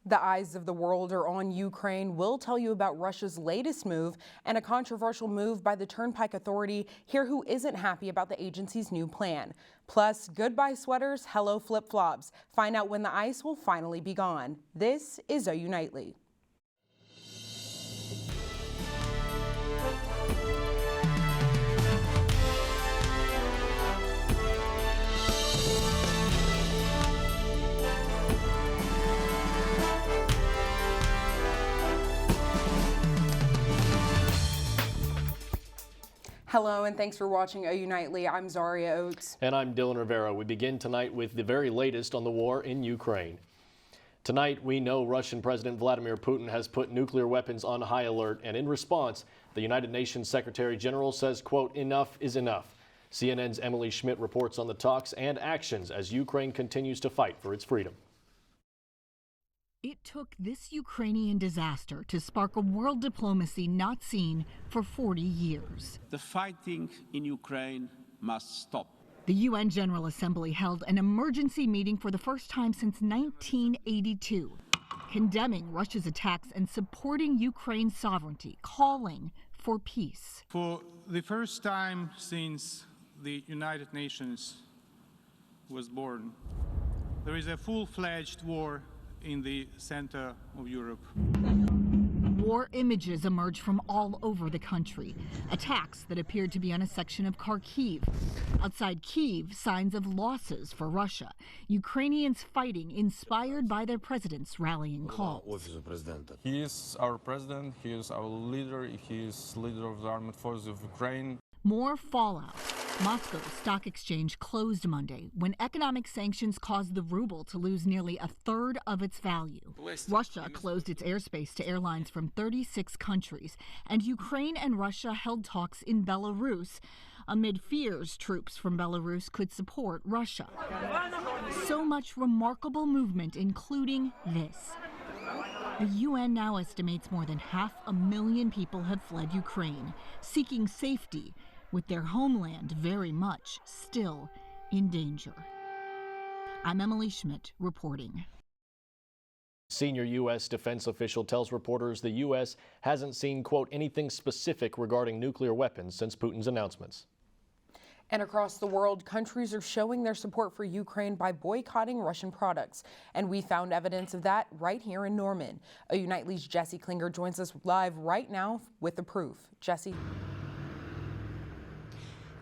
The eyes of the world are on Ukraine. We'll tell you about Russia's latest move and a controversial move by the Turnpike Authority. Hear who isn't happy about the agency's new plan. Plus, goodbye sweaters, hello flip-flops. Find out when the ice will finally be gone. This is OU Nightly. Hello and thanks for watching OU Nightly. I'm Zaria Oates. And I'm Dylan Rivera. We begin tonight with the very latest on the war in Ukraine. Tonight, we know Russian President Vladimir Putin has put nuclear weapons on high alert, and in response, the United Nations Secretary General says, quote, enough is enough. CNN's Emily Schmidt reports on the talks and actions as Ukraine continues to fight for its freedom. It took this Ukrainian disaster to spark a world diplomacy not seen for 40 years. The fighting in Ukraine must stop. The UN General Assembly held an emergency meeting for the first time since 1982, condemning Russia's attacks and supporting Ukraine's sovereignty, calling for peace. For the first time since the United Nations was born, there is a full-fledged war in the center of Europe. War images emerged from all over the country. Attacks that appeared to be on a section of Kharkiv. Outside Kyiv, signs of losses for Russia. Ukrainians fighting, inspired by their president's rallying calls. He is our president, he is our leader, he is leader of the armed forces of Ukraine. More fallout. Moscow's stock exchange closed Monday when economic sanctions caused the ruble to lose nearly a third of its value. Russia closed its airspace to airlines from 36 countries, and Ukraine and Russia held talks in Belarus amid fears troops from Belarus could support Russia. So much remarkable movement, including this. The UN now estimates more than 500,000 people have fled Ukraine, seeking safety, with their homeland very much still in danger. I'm Emily Schmidt reporting. Senior U.S. defense official tells reporters the U.S. hasn't seen, quote, anything specific regarding nuclear weapons since Putin's announcements. And across the world, countries are showing their support for Ukraine by boycotting Russian products. And we found evidence of that right here in Norman. OU Nightly's Jessie Klinger joins us live right now with the proof. Jessie.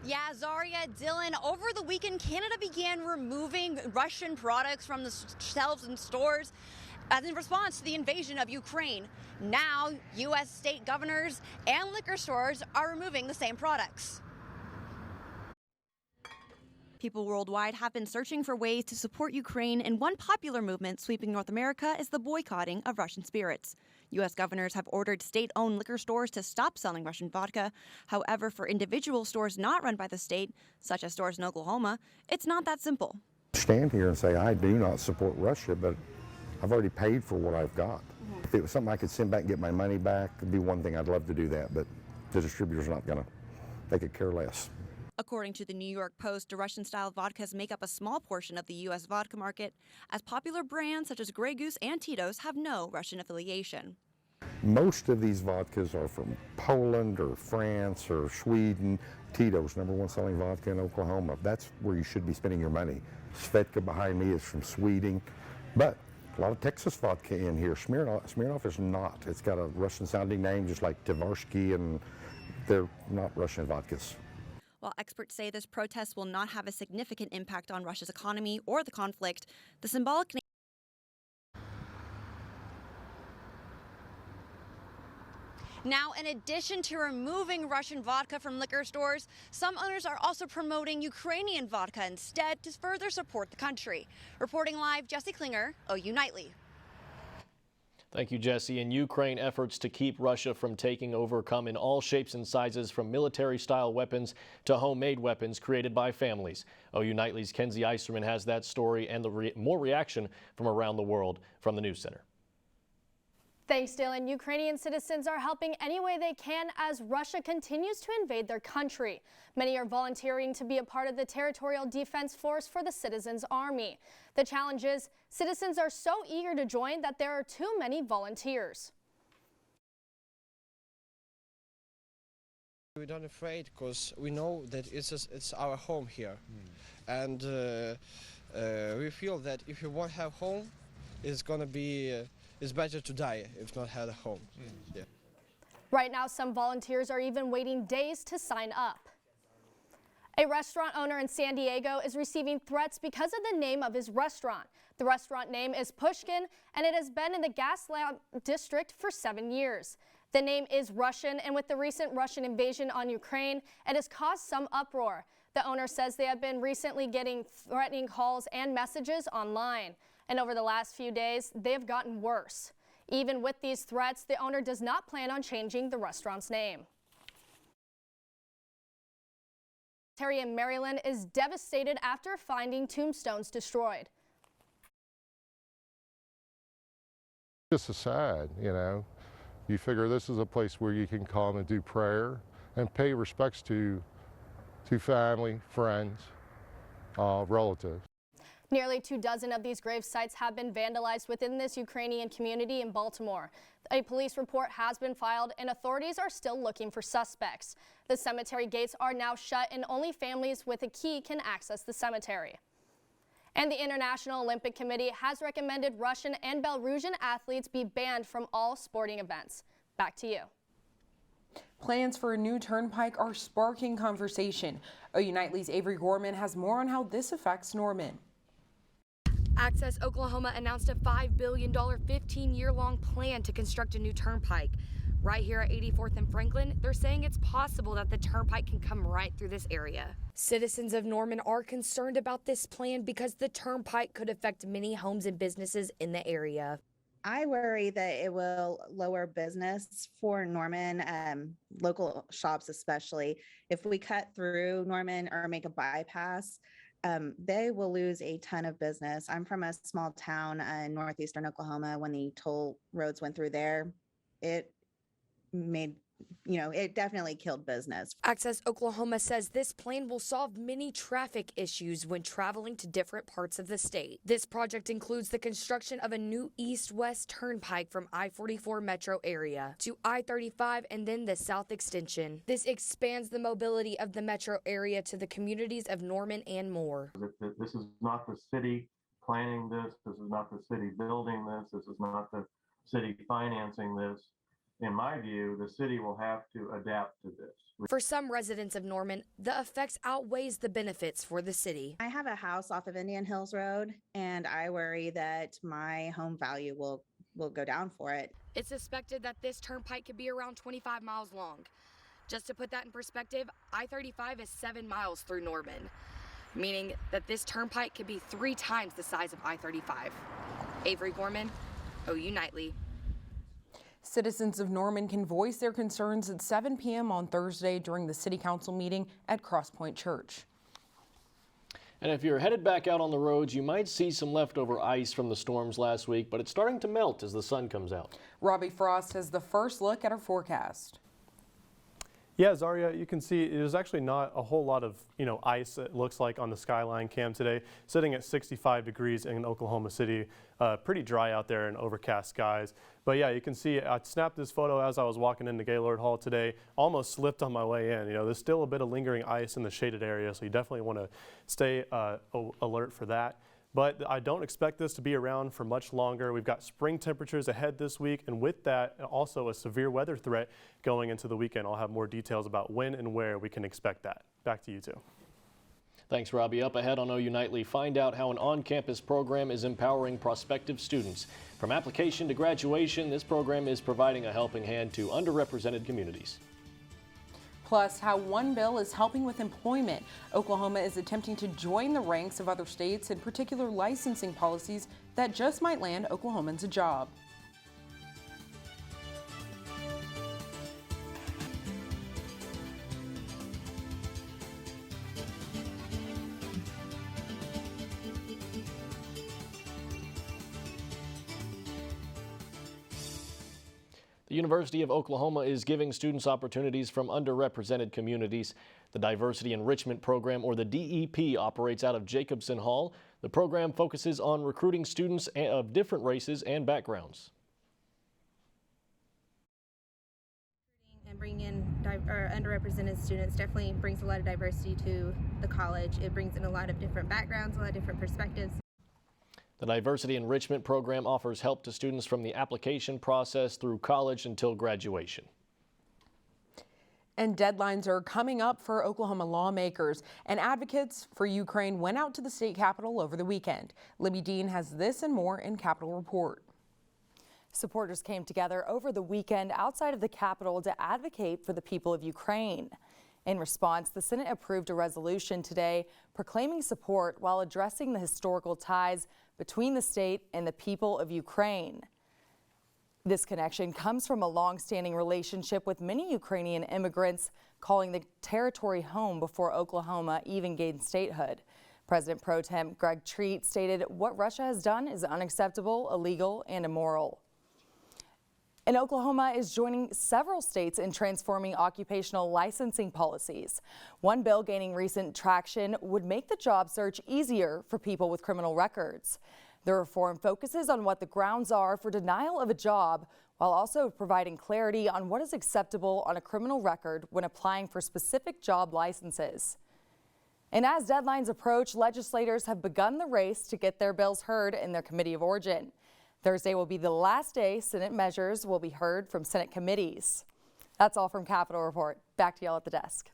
Yeah, Zaria, Dylan, over the weekend, Canada began removing Russian products from the shelves in stores as in response to the invasion of Ukraine. Now, U.S. state governors and liquor stores are removing the same products. People worldwide have been searching for ways to support Ukraine, and one popular movement sweeping North America is the boycotting of Russian spirits. U.S. governors have ordered state-owned liquor stores to stop selling Russian vodka. However, for individual stores not run by the state, such as stores in Oklahoma, it's not that simple. Stand here and say, I do not support Russia, but I've already paid for what I've got. If it was something I could send back and get my money back, it'd be one thing. I'd love to do that, but the distributor's not going to. They could care less. According to the New York Post, Russian-style vodkas make up a small portion of the U.S. vodka market, as popular brands such as Grey Goose and Tito's have no Russian affiliation. Most of these vodkas are from Poland or France or Sweden. Tito's, #1 selling vodka in Oklahoma. That's where you should be spending your money. Svedka behind me is from Sweden, but a lot of Texas vodka in here. Smirnoff is not. It's got a Russian-sounding name, just like Tversky, and they're not Russian vodkas. While experts say this protest will not have a significant impact on Russia's economy or the conflict, the symbolic Now, in addition to removing Russian vodka from liquor stores, some owners are also promoting Ukrainian vodka instead to further support the country. Reporting live, Jessie Klinger, OU Nightly. Thank you, Jessie. In Ukraine, efforts to keep Russia from taking over come in all shapes and sizes, from military-style weapons to homemade weapons created by families. OU Nightly's Kenzie Iserman has that story and more reaction from around the world from the News Center. Thanks, Dylan. Ukrainian citizens are helping any way they can as Russia continues to invade their country. Many are volunteering to be a part of the Territorial Defense Force for the Citizens Army. The challenge is citizens are so eager to join that there are too many volunteers. We're not afraid because we know that it's our home here. And we feel that if you won't have home, it's going to be it's better to die if not have a home. Yeah. Right now, some volunteers are even waiting days to sign up. A restaurant owner in San Diego is receiving threats because of the name of his restaurant. The restaurant name is Pushkin, and it has been in the Gaslamp district for 7 years. The name is Russian, and with the recent Russian invasion on Ukraine, it has caused some uproar. The owner says they have been recently getting threatening calls and messages online. And over the last few days, they have gotten worse. Even with these threats, the owner does not plan on changing the restaurant's name. Terry in Maryland is devastated after finding tombstones destroyed. This is sad, you know. You figure this is a place where you can come and do prayer and pay respects to family, friends, relatives. Nearly 24 of these grave sites have been vandalized within this Ukrainian community in Baltimore. A police report has been filed and authorities are still looking for suspects. The cemetery gates are now shut and only families with a key can access the cemetery. And the International Olympic Committee has recommended Russian and Belarusian athletes be banned from all sporting events. Back to you. Plans for a new turnpike are sparking conversation. OU Nightly's Avery Gorman has more on how this affects Norman. Access Oklahoma announced a $5 billion 15-year-long plan to construct a new turnpike. Right here at 84th and Franklin, they're saying it's possible that the turnpike can come right through this area. Citizens of Norman are concerned about this plan because the turnpike could affect many homes and businesses in the area. I worry that it will lower business for Norman, local shops especially. If we cut through Norman or make a bypass, they will lose a ton of business. I'm from a small town in northeastern Oklahoma. When the toll roads went through there, it definitely killed business. Access Oklahoma says this plan will solve many traffic issues when traveling to different parts of the state. This project includes the construction of a new east-west turnpike from I-44 metro area to I-35 and then the south extension. This expands the mobility of the metro area to the communities of Norman and more. This is not the city planning this. This is not the city building this. This is not the city financing this. In my view, the city will have to adapt to this. For some residents of Norman, the effects outweighs the benefits for the city. I have a house off of Indian Hills Road, and I worry that my home value will go down for it. It's suspected that this turnpike could be around 25 miles long. Just to put that in perspective, I-35 is 7 miles through Norman, meaning that this turnpike could be 3 times the size of I-35. Avery Gorman, OU Nightly. Citizens of Norman can voice their concerns at 7 p.m. on Thursday during the City Council meeting at Crosspoint Church. And if you're headed back out on the roads, you might see some leftover ice from the storms last week, but it's starting to melt as the sun comes out. Robby Frost has the first look at our forecast. Yeah, Zaria, you can see there's actually not a whole lot of, ice, it looks like, on the skyline cam today. Sitting at 65 degrees in Oklahoma City, pretty dry out there and overcast skies. But yeah, you can see I snapped this photo as I was walking into Gaylord Hall today, almost slipped on my way in. There's still a bit of lingering ice in the shaded area, so you definitely want to stay alert for that. But I don't expect this to be around for much longer. We've got spring temperatures ahead this week, and with that, also a severe weather threat going into the weekend. I'll have more details about when and where we can expect that. Back to you two. Thanks, Robby. Up ahead on OU Nightly, find out how an on-campus program is empowering prospective students. From application to graduation, this program is providing a helping hand to underrepresented communities. Plus, how one bill is helping with employment. Oklahoma is attempting to join the ranks of other states in particular licensing policies that just might land Oklahomans a job. The University of Oklahoma is giving students opportunities from underrepresented communities. The Diversity Enrichment Program, or the DEP, operates out of Jacobson Hall. The program focuses on recruiting students of different races and backgrounds. And bringing in underrepresented students definitely brings a lot of diversity to the college. It brings in a lot of different backgrounds, a lot of different perspectives. The Diversity Enrichment Program offers help to students from the application process through college until graduation. And deadlines are coming up for Oklahoma lawmakers, and advocates for Ukraine went out to the state capitol over the weekend. Libby Dean has this and more in Capitol Report. Supporters came together over the weekend outside of the Capitol to advocate for the people of Ukraine. In response, the Senate approved a resolution today proclaiming support while addressing the historical ties between the state and the people of Ukraine. This connection comes from a long-standing relationship with many Ukrainian immigrants calling the territory home before Oklahoma even gained statehood. President Pro Tem Greg Treat stated what Russia has done is unacceptable, illegal, and immoral. And Oklahoma is joining several states in transforming occupational licensing policies. One bill gaining recent traction would make the job search easier for people with criminal records. The reform focuses on what the grounds are for denial of a job, while also providing clarity on what is acceptable on a criminal record when applying for specific job licenses. And as deadlines approach, legislators have begun the race to get their bills heard in their committee of origin. Thursday will be the last day Senate measures will be heard from Senate committees. That's all from Capitol Report. Back to y'all at the desk.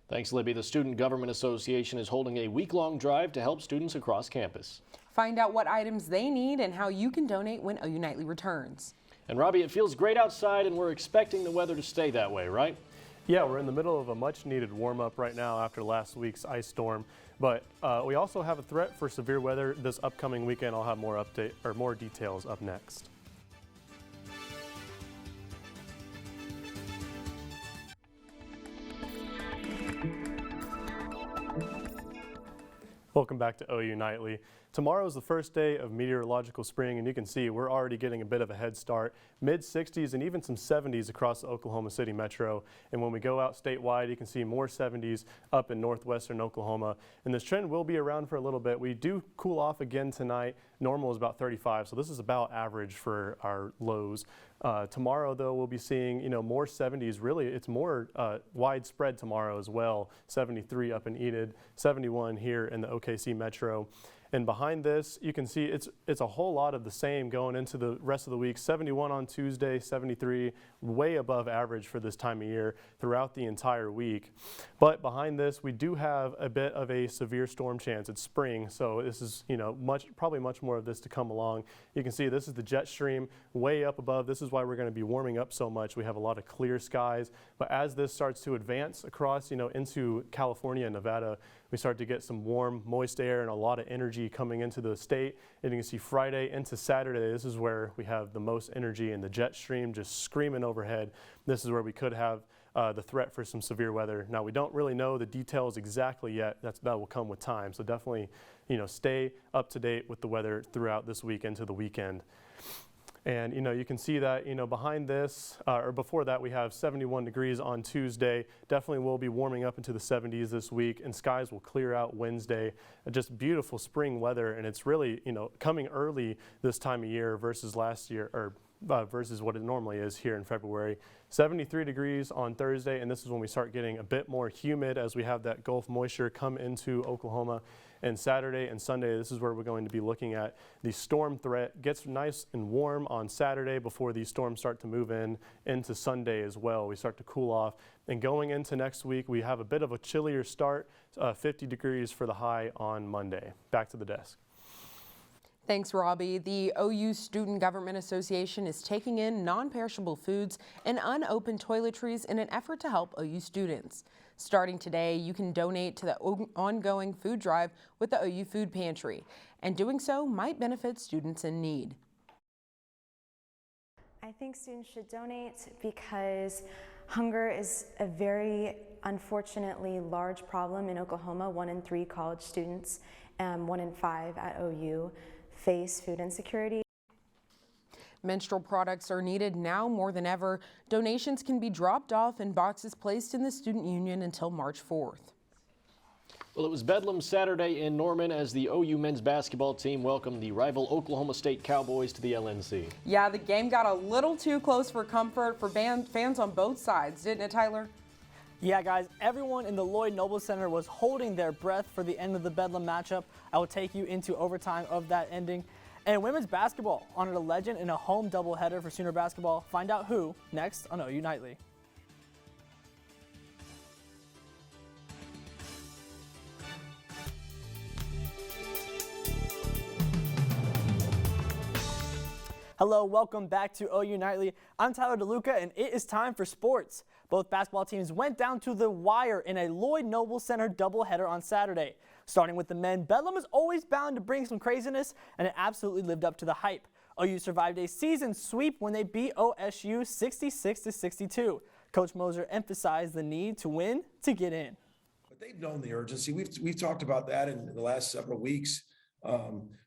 Thanks, Libby. The Student Government Association is holding a week-long drive to help students across campus. Find out what items they need and how you can donate when OU Nightly returns. And Robby, it feels great outside, and we're expecting the weather to stay that way, right? Yeah, we're in the middle of a much-needed warm-up right now after last week's ice storm. But we also have a threat for severe weather this upcoming weekend. I'll have more details up next. Welcome back to OU Nightly. Tomorrow is the first day of meteorological spring, and you can see we're already getting a bit of a head start. Mid-60s and even some 70s across the Oklahoma City metro. And when we go out statewide, you can see more 70s up in northwestern Oklahoma. And this trend will be around for a little bit. We do cool off again tonight. Normal is about 35, so this is about average for our lows. Tomorrow, though, we'll be seeing, more 70s. Really, it's more widespread tomorrow as well. 73 up in Enid, 71 here in the OKC metro. And behind this, you can see it's a whole lot of the same going into the rest of the week. 71 on Tuesday, 73, way above average for this time of year throughout the entire week. But behind this, we do have a bit of a severe storm chance. It's spring, so this is, probably much more of this to come along. You can see this is the jet stream way up above. This is why we're going to be warming up so much. We have a lot of clear skies. But as this starts to advance across, into California and Nevada, we start to get some warm, moist air and a lot of energy coming into the state. And you can see Friday into Saturday, this is where we have the most energy and the jet stream just screaming overhead. This is where we could have the threat for some severe weather. Now, we don't really know the details exactly yet. That will come with time. So definitely, stay up to date with the weather throughout this week into the weekend. And, you can see that, behind this, or before that, we have 71 degrees on Tuesday. Definitely will be warming up into the 70s this week, and skies will clear out Wednesday. Just beautiful spring weather, and it's really, coming early this time of year versus last year, or versus what it normally is here in February. 73 degrees on Thursday, and this is when we start getting a bit more humid as we have that Gulf moisture come into Oklahoma. And Saturday and Sunday, this is where we're going to be looking at the storm threat. Gets nice and warm on Saturday before these storms start to move into Sunday as well. We start to cool off. And going into next week, we have a bit of a chillier start, 50 degrees for the high on Monday. Back to the desk. Thanks, Robby. The OU Student Government Association is taking in non-perishable foods and unopened toiletries in an effort to help OU students. Starting today, you can donate to the ongoing food drive with the OU Food Pantry, and doing so might benefit students in need. I think students should donate because hunger is a very unfortunately large problem in Oklahoma. 1 in 3 college students, 1 in 5 at OU face food insecurity. Menstrual products are needed now more than ever. Donations can be dropped off in boxes placed in the student union until March 4th. Well, it was Bedlam Saturday in Norman as the OU men's basketball team welcomed the rival Oklahoma State Cowboys to the LNC. Yeah, the game got a little too close for comfort for fans on both sides, didn't it, Tyler? Yeah, guys, everyone in the Lloyd Noble Center was holding their breath for the end of the Bedlam matchup. I will take you into overtime of that ending. And women's basketball honored a legend in a home doubleheader for Sooner basketball. Find out who next on OU Nightly. Hello, welcome back to OU Nightly. I'm Tyler Deluca, and it is time for sports. Both basketball teams went down to the wire in a Lloyd Noble Center doubleheader on Saturday. Starting with the men, Bedlam is always bound to bring some craziness, and it absolutely lived up to the hype. OU survived a season sweep when they beat OSU 66-62. Coach Moser emphasized the need to win to get in. But they've known the urgency. We've talked about that in the last several weeks.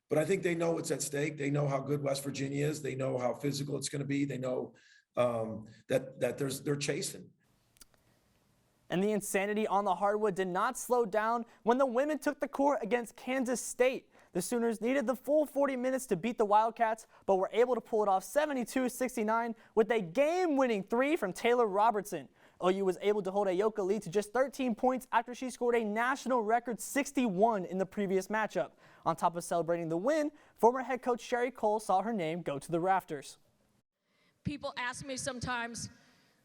But I think they know what's at stake. They know how good West Virginia is. They know how physical it's going to be. They know that they're chasing. And the insanity on the hardwood did not slow down when the women took the court against Kansas State. The Sooners needed the full 40 minutes to beat the Wildcats, but were able to pull it off 72-69 with a game-winning three from Taylor Robertson. OU was able to hold a Yoka lead to just 13 points after she scored a national record 61 in the previous matchup. On top of celebrating the win, former head coach Sherry Cole saw her name go to the rafters. People ask me sometimes,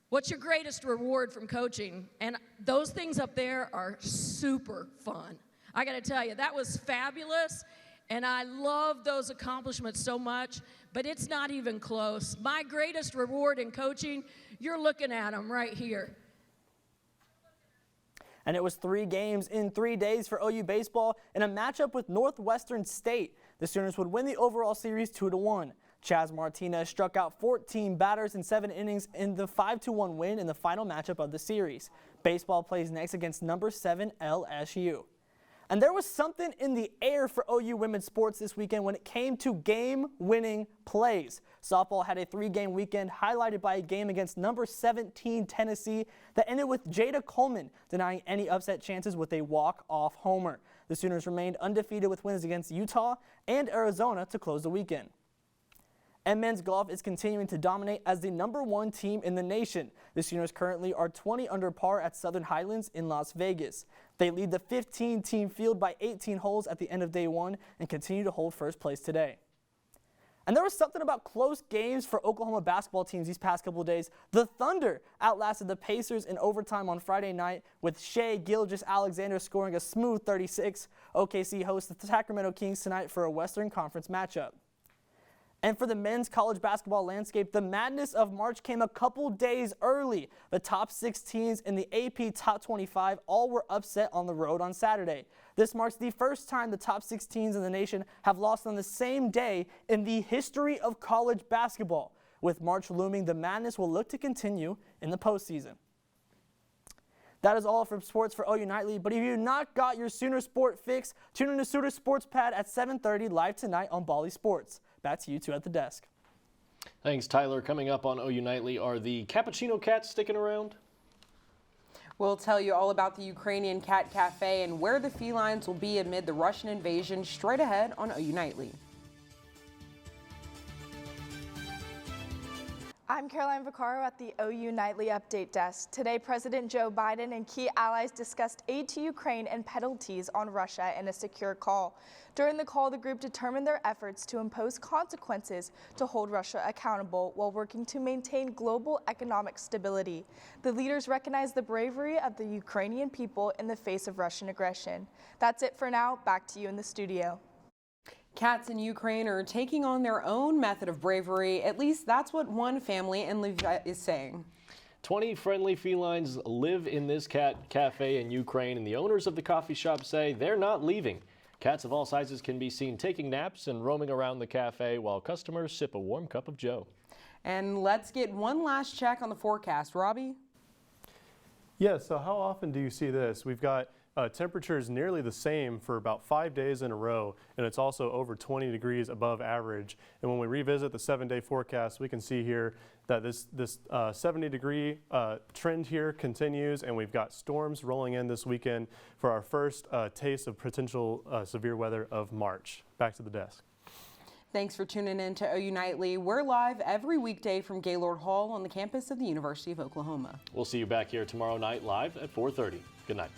what's your greatest reward from coaching? And those things up there are super fun. I got to tell you, that was fabulous, and I love those accomplishments so much, but it's not even close. My greatest reward in coaching, you're looking at them right here. And it was 3 games in 3 days for OU baseball in a matchup with Northwestern State. The Sooners would win the overall series 2-1. Chaz Martinez struck out 14 batters in 7 innings in the 5-1 win in the final matchup of the series. Baseball plays next against number 7 LSU. And there was something in the air for OU women's sports this weekend when it came to game-winning plays. Softball had a 3-game weekend highlighted by a game against number 17 Tennessee that ended with Jada Coleman denying any upset chances with a walk-off homer. The Sooners remained undefeated with wins against Utah and Arizona to close the weekend. And men's golf is continuing to dominate as the #1 team in the nation. The Sooners currently are 20 under par at Southern Highlands in Las Vegas. They lead the 15-team field by 18 holes at the end of day 1 and continue to hold first place today. And there was something about close games for Oklahoma basketball teams these past couple of days. The Thunder outlasted the Pacers in overtime on Friday night with Shai Gilgeous-Alexander scoring a smooth 36. OKC hosts the Sacramento Kings tonight for a Western Conference matchup. And for the men's college basketball landscape, the madness of March came a couple days early. The top 6 teams in the AP Top 25 all were upset on the road on Saturday. This marks the first time the top 6 teams in the nation have lost on the same day in the history of college basketball. With March looming, the madness will look to continue in the postseason. That is all from sports for OU Nightly, but if you've not got your Sooner Sport fix, tune in to Sooner Sports Pad at 7:30 live tonight on Bally Sports. Back to you two at the desk. Thanks, Tyler. Coming up on OU Nightly, are the Cappuccino Cats sticking around? We'll tell you all about the Ukrainian Cat Cafe and where the felines will be amid the Russian invasion straight ahead on OU Nightly. I'm Caroline Vaccaro at the OU Nightly Update Desk. Today, President Joe Biden and key allies discussed aid to Ukraine and penalties on Russia in a secure call. During the call, the group determined their efforts to impose consequences to hold Russia accountable while working to maintain global economic stability. The leaders recognized the bravery of the Ukrainian people in the face of Russian aggression. That's it for now. Back to you in the studio. Cats in Ukraine are taking on their own method of bravery. At least that's what one family in Libby is saying. 20 friendly felines live in this cat cafe in Ukraine, and the owners of the coffee shop say they're not leaving. Cats of all sizes can be seen taking naps and roaming around the cafe while customers sip a warm cup of joe. And let's get one last check on the forecast. Robbie? Yeah, so how often do you see this? We've got Temperature is nearly the same for about 5 days in a row, and it's also over 20 degrees above average. And when we revisit the 7-day forecast, we can see here that this 70-degree trend here continues, and we've got storms rolling in this weekend for our first taste of potential severe weather of March. Back to the desk. Thanks for tuning in to OU Nightly. We're live every weekday from Gaylord Hall on the campus of the University of Oklahoma. We'll see you back here tomorrow night live at 4:30. Good night.